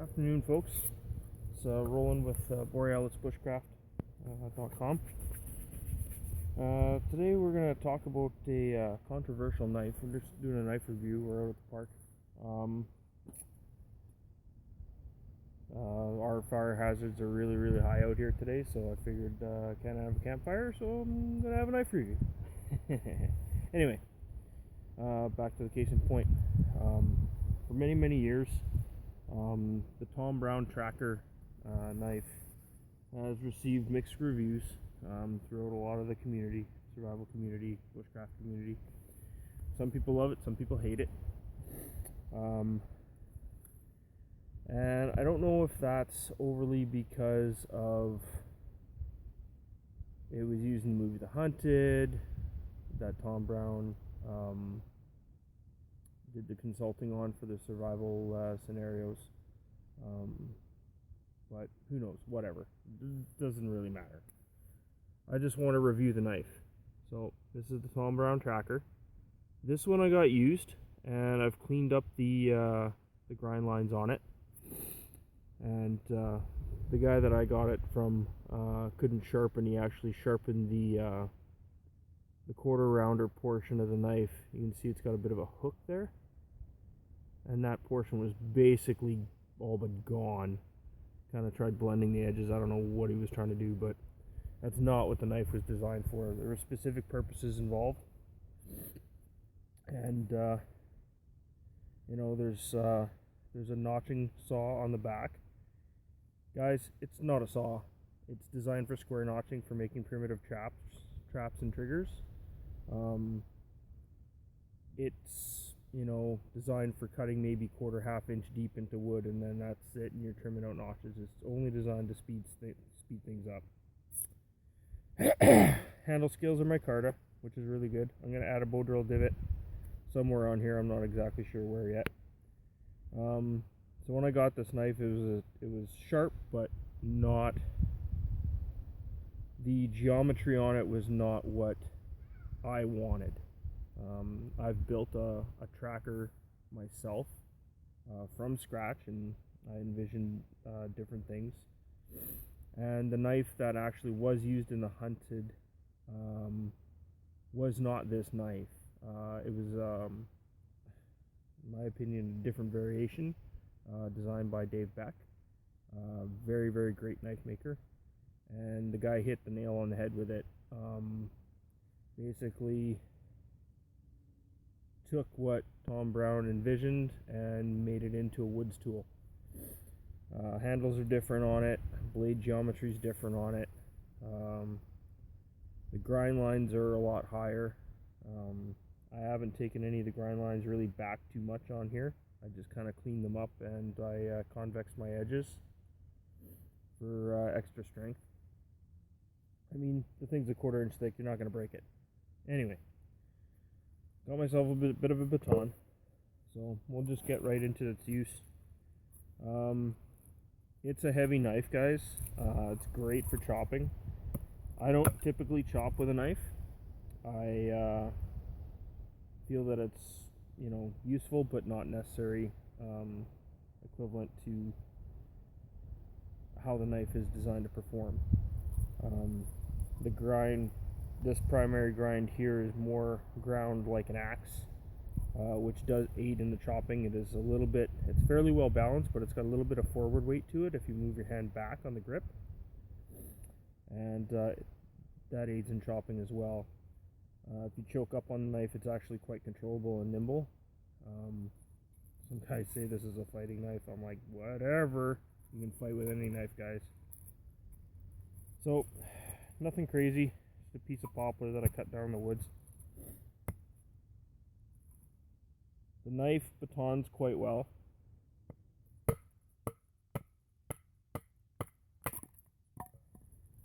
Afternoon, folks. It's Roland with BorealisBushcraft.com. Today we're going to talk about a controversial knife. We're just doing a knife review. We're out at the park. Our fire hazards are really high out here today, so I figured I can't have a campfire, so I'm going to have a knife review. Anyway, back to the case in point. For many years, the Tom Brown Tracker knife has received mixed reviews throughout a lot of the community, survival community, bushcraft community. Some people love it, some people hate it. And I don't know if that's overly because of it was used in the movie The Hunted, that Tom Brown did the consulting on for the survival scenarios. But who knows, whatever. It doesn't really matter. I just want to review the knife. So this is the Tom Brown Tracker. This one I got used, and I've cleaned up the grind lines on it. And the guy that I got it from couldn't sharpen. He actually sharpened the quarter rounder portion of the knife. You can see it's got a bit of a hook there, and that portion was basically all but gone. Kind of tried blending the edges. I don't know what he was trying to do, but that's not what the knife was designed for. There were specific purposes involved, and you know, there's a notching saw on the back. Guys, it's not a saw. It's designed for square notching, for making primitive traps and triggers. It's, you know, designed for cutting maybe half inch deep into wood, and then that's it, and you're trimming out notches. It's only designed to speed things up. Handle scales are micarta, which is really good. I'm going to add a bow drill divot somewhere on here. I'm not exactly sure where yet. So when I got this knife, it was sharp, but not, the geometry on it was not what I wanted. I've built a tracker myself from scratch, and I envisioned different things. And the knife that actually was used in The Hunted was not this knife. It was, in my opinion, a different variation, designed by Dave Beck. Very great knife maker. And the guy hit the nail on the head with it. Basically took what Tom Brown envisioned and made it into a woods tool. Handles are different on it. Blade geometry is different on it. The grind lines are a lot higher. I haven't taken any of the grind lines really back too much on here. I just kind of cleaned them up, and I convex my edges for extra strength. I mean, the thing's a 1/4 inch thick. You're not going to break it. Anyway, got myself a bit of a baton, so we'll just get right into its use. It's a heavy knife, guys. It's great for chopping. I don't typically chop with a knife. I feel that it's, you know, useful but not necessary, equivalent to how the knife is designed to perform. The grind, this primary grind here, is more ground like an axe, which does aid in the chopping. It is a little bit, it's fairly well balanced, but it's got a little bit of forward weight to it if you move your hand back on the grip, and that aids in chopping as well. If you choke up on the knife, it's actually quite controllable and nimble. Some guys say this is a fighting knife. I'm like, whatever. You can fight with any knife, guys. So, nothing crazy. Just a piece of poplar that I cut down in the woods. The knife batons quite well.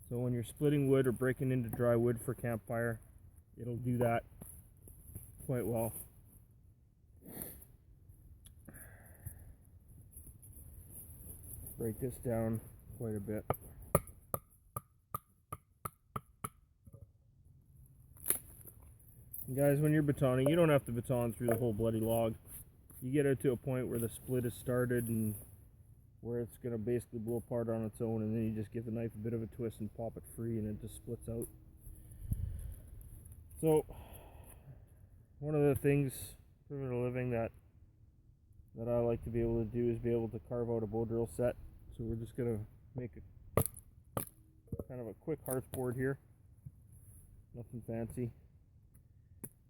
So when you're splitting wood or breaking into dry wood for campfire, it'll do that quite well. Break this down quite a bit. And guys, when you're batoning, you don't have to baton through the whole bloody log. You get it to a point where the split is started and where it's going to basically blow apart on its own, and then you just give the knife a bit of a twist and pop it free, and it just splits out. So one of the things for a living that I like to be able to do is be able to carve out a bow drill set. So we're just going to make a kind of a quick hearth board here, nothing fancy.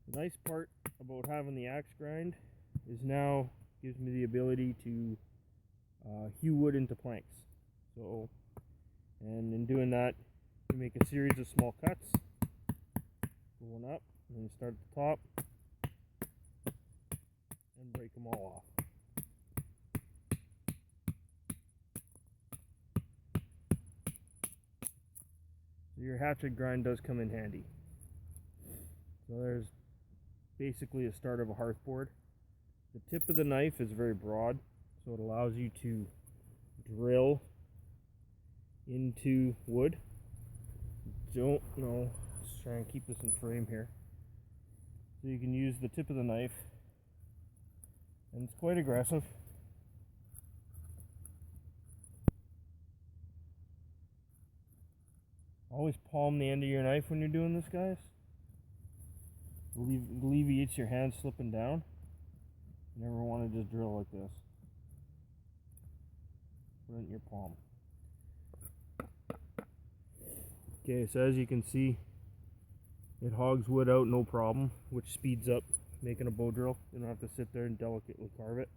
The nice part about having the axe grind is now gives me the ability to hew wood into planks. So, and in doing that, you make a series of small cuts, going up, and then you start at the top and break them all off. So your hatchet grind does come in handy. So there's basically a start of a hearth board. The tip of the knife is very broad, so it allows you to drill into wood. Don't know, let's try and keep this in frame here. So you can use the tip of the knife, and it's quite aggressive. Always palm the end of your knife when you're doing this, guys. Alleviates your hand slipping down. You never want to just drill like this. Put it in your palm. Okay, so as you can see, it hogs wood out no problem, which speeds up making a bow drill. You don't have to sit there and delicately carve it.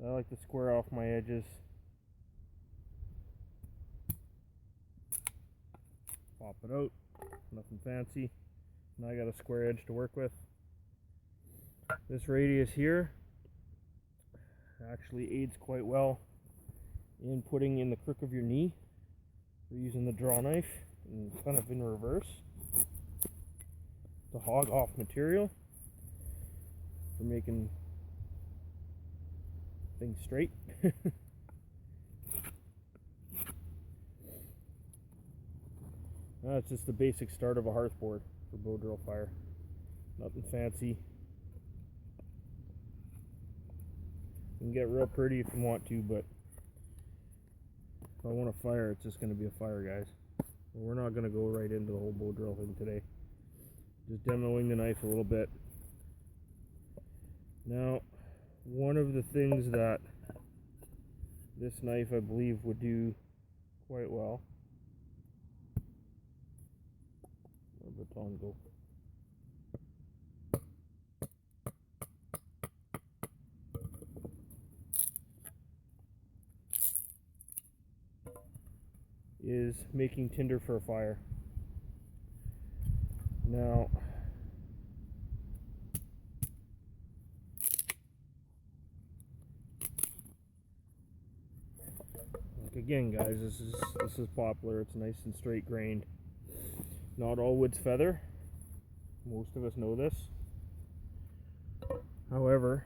I like to square off my edges. Pop it out, nothing fancy. Now I got a square edge to work with. This radius here actually aids quite well in putting in the crook of your knee. We're using the draw knife and kind of in reverse to hog off material for making things straight. That's just the basic start of a hearth board for bow drill fire. Nothing fancy. You can get real pretty if you want to, but if I want to fire, it's just going to be a fire, guys. But we're not going to go right into the whole bow drill thing today. Just demoing the knife a little bit. Now, one of the things that this knife, I believe, would do quite well. Where'd the baton go? Is making tinder for a fire. Now, like again, guys, this is popular. It's nice and straight grained. Not all wood's feather. Most of us know this. However,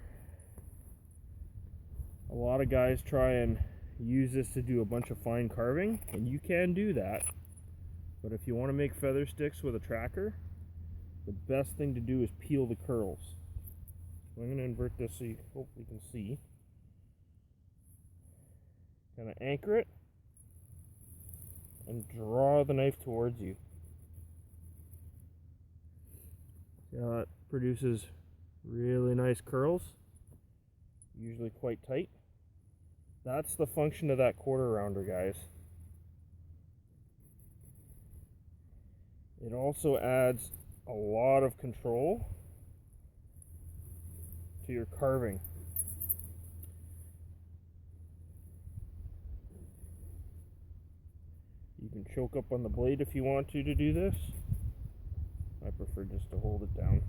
a lot of guys try and use this to do a bunch of fine carving, and you can do that. But if you want to make feather sticks with a tracker, the best thing to do is peel the curls. So I'm going to invert this so you hopefully can see. Kind of anchor it and draw the knife towards you. See how that produces really nice curls, usually quite tight. That's the function of that quarter rounder, guys. It also adds a lot of control to your carving. You can choke up on the blade if you want to do this. I prefer just to hold it down.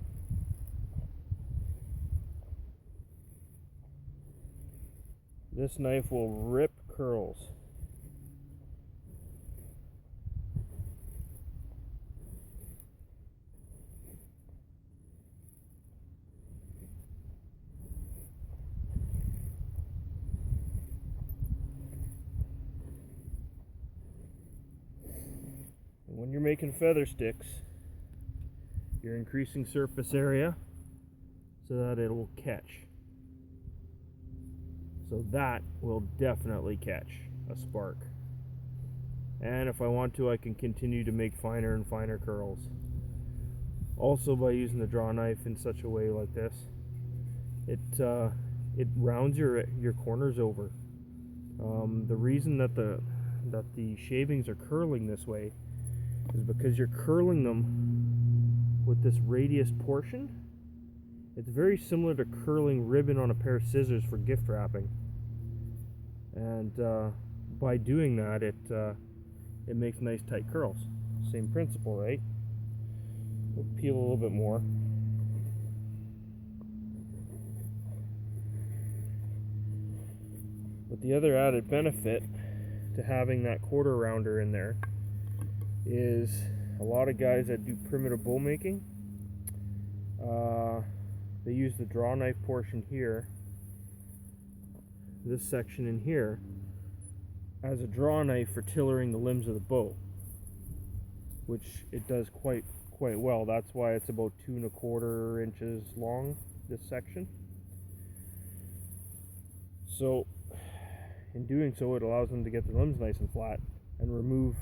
This knife will rip curls. And when you're making feather sticks, you're increasing surface area so that it will catch. So that will definitely catch a spark. And if I want to, I can continue to make finer and finer curls. Also, by using the draw knife in such a way like this, it rounds your corners over. The reason that the shavings are curling this way is because you're curling them with this radius portion. It's very similar to curling ribbon on a pair of scissors for gift wrapping. And by doing that, it makes nice tight curls. Same principle, right? We'll peel a little bit more. But the other added benefit to having that quarter rounder in there is a lot of guys that do primitive bow making, they use the draw knife portion here, this section in here, as a draw knife for tillering the limbs of the bow, which it does quite well. That's why it's about 2 1/4 inches long, this section. So in doing so, it allows them to get the limbs nice and flat and remove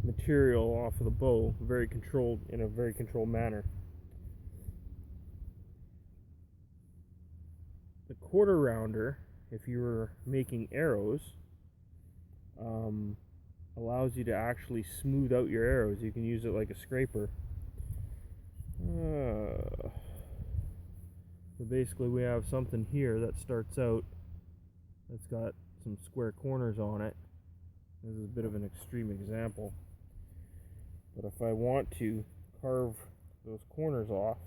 material off of the bow in a very controlled manner. The quarter rounder, if you were making arrows, allows you to actually smooth out your arrows. You can use it like a scraper. So basically we have something here that starts out, that's got some square corners on it. This is a bit of an extreme example, but if I want to carve those corners off,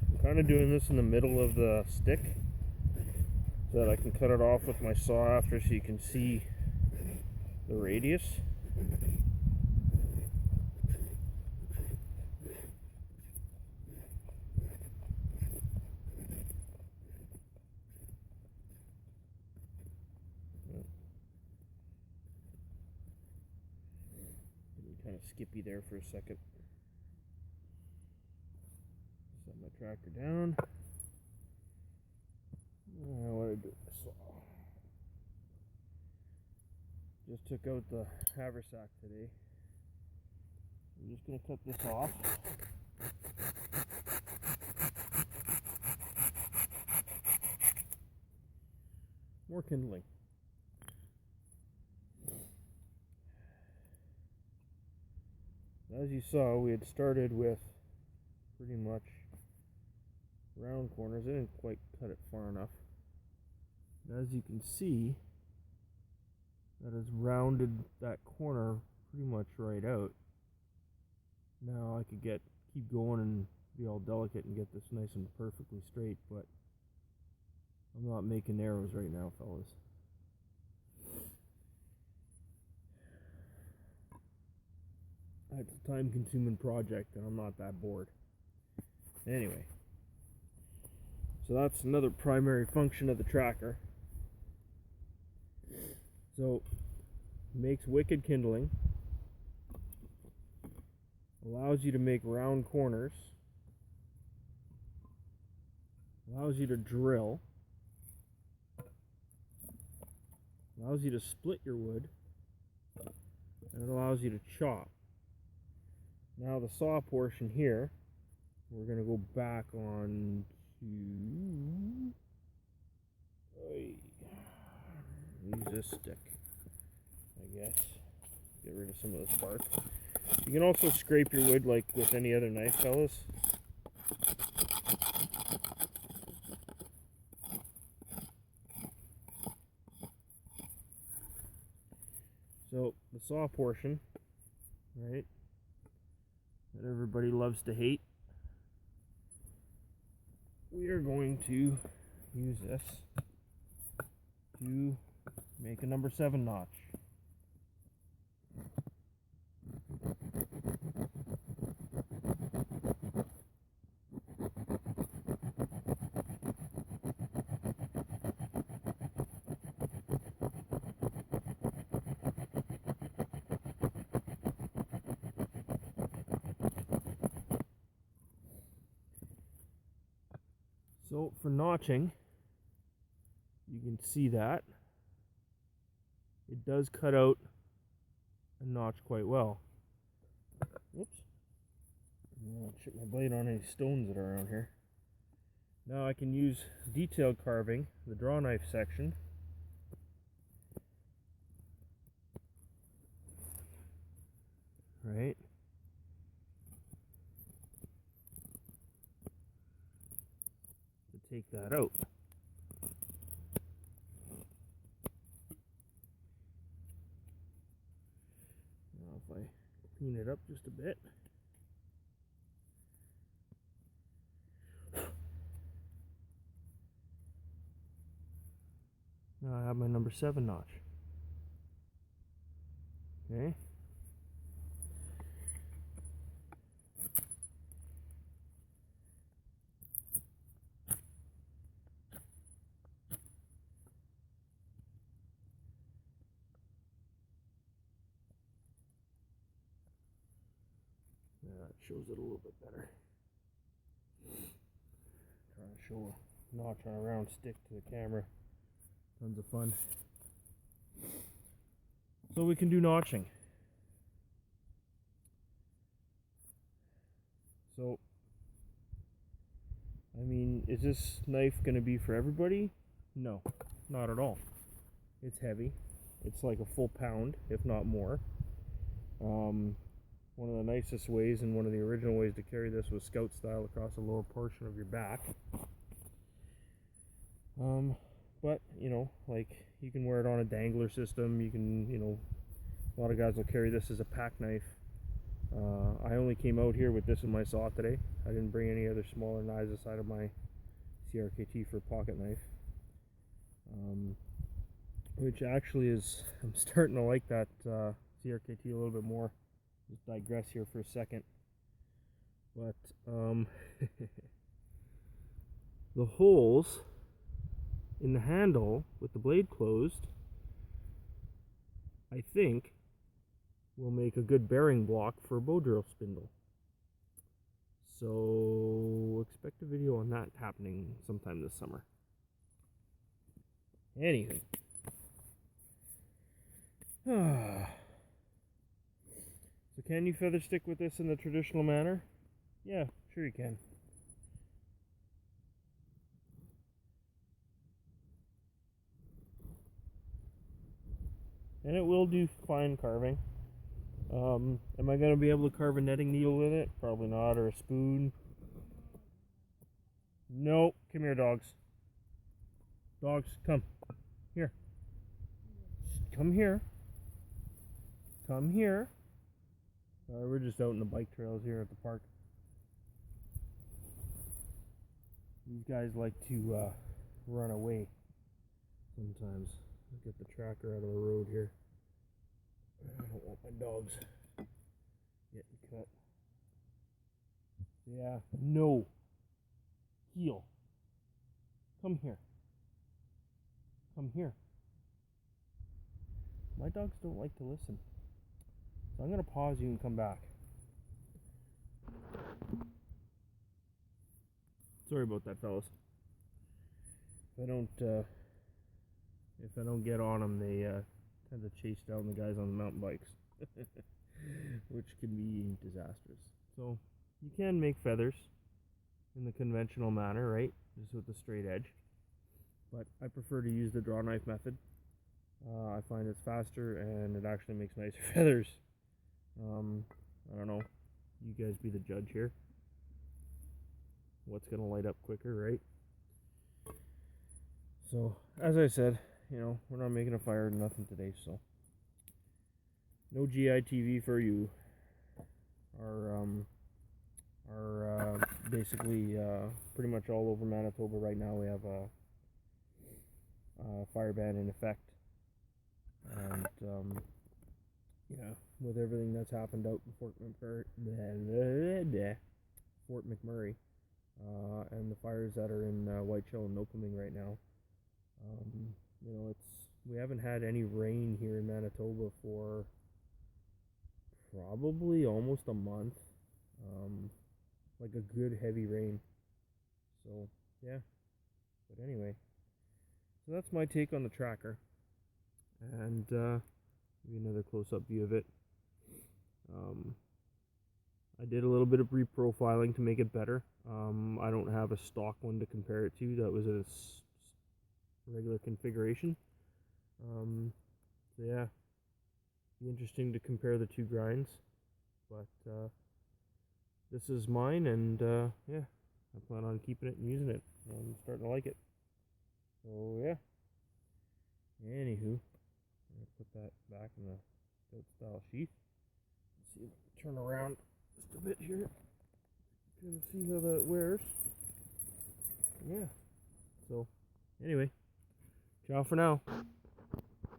I'm kind of doing this in the middle of the stick so that I can cut it off with my saw after, so you can see the radius. Kind of skippy there for a second. Set my tractor down. What did I do with the saw? Just took out the haversack today. I'm just going to cut this off. More kindling. As you saw, we had started with pretty much round corners. I didn't quite cut it far enough. As you can see, that has rounded that corner pretty much right out. Now I could keep going and be all delicate and get this nice and perfectly straight, but I'm not making arrows right now, fellas. It's a time-consuming project, and I'm not that bored. Anyway, so that's another primary function of the tracker. So, makes wicked kindling, allows you to make round corners, allows you to drill, allows you to split your wood, and it allows you to chop. Now the saw portion here, we're going to go back on to, use this stick, I guess, get rid of some of the spark. You can also scrape your wood like with any other knife, fellas. So the saw portion, right, that everybody loves to hate, we are going to use this to make a number 7 notch. So for notching, you can see that it does cut out a notch quite well. Whoops. I'll chip my blade on any stones that are around here. Now I can use detailed carving, the draw knife section. Right. To take that out. Now if I clean it up just a bit. Now I have my number 7 notch. Okay. Yeah, that shows it a little bit better. Trying to show a notch on a round stick to the camera. Tons of fun. So we can do notching. So, I mean, is this knife going to be for everybody? No, not at all. It's heavy. It's like a full pound, if not more. One of the nicest ways and one of the original ways to carry this was scout style across the lower portion of your back. But, you know, like, you can wear it on a dangler system. You can, you know, a lot of guys will carry this as a pack knife. I only came out here with this in my saw today. I didn't bring any other smaller knives aside of my CRKT for pocket knife. Which actually is, I'm starting to like that CRKT a little bit more. Just digress here for a second. But the holes in the handle with the blade closed, I think, will make a good bearing block for a bow drill spindle. So expect a video on that happening sometime this summer. Anywho. So can you feather stick with this in the traditional manner? Yeah, sure you can. And it will do fine carving. Am I going to be able to carve a netting needle with it? Probably not, or a spoon. No, come here, dogs. Dogs, come. Here. Come here. Come here. We're just out in the bike trails here at the park. These guys like to run away sometimes. Let's get the tracker out of the road here. I don't want my dogs getting cut. Yeah, no. Heel. Come here. Come here. My dogs don't like to listen. So I'm going to pause you and come back. Sorry about that, fellas. If I don't get on them, they tend to chase down the guys on the mountain bikes, which can be disastrous. So you can make feathers in the conventional manner, right? Just with the straight edge. But I prefer to use the draw knife method. I find it's faster and it actually makes nicer feathers. I don't know. You guys be the judge here. What's going to light up quicker, right? So, as I said, you know, we're not making a fire or nothing today, so no GITV for you. Are basically pretty much all over Manitoba right now. We have a fire ban in effect, and yeah, with everything that's happened out in Fort McMurray, and the fires that are in Whiteshell and Nopalming right now. You know, we haven't had any rain here in Manitoba for probably almost a month. Like a good heavy rain. So yeah, But anyway, so that's my take on the tracker. And maybe another close-up view of it. I did a little bit of reprofiling to make it better. I don't have a stock one to compare it to that was in its regular configuration. So yeah, be interesting to compare the two grinds. But this is mine, and yeah, I plan on keeping it and using it. I'm starting to like it. So yeah. Anywho, I'm gonna put that back in the scout style sheath. Let's see if I can turn around just a bit here. Kind of see how that wears. Yeah. So, anyway, ciao for now.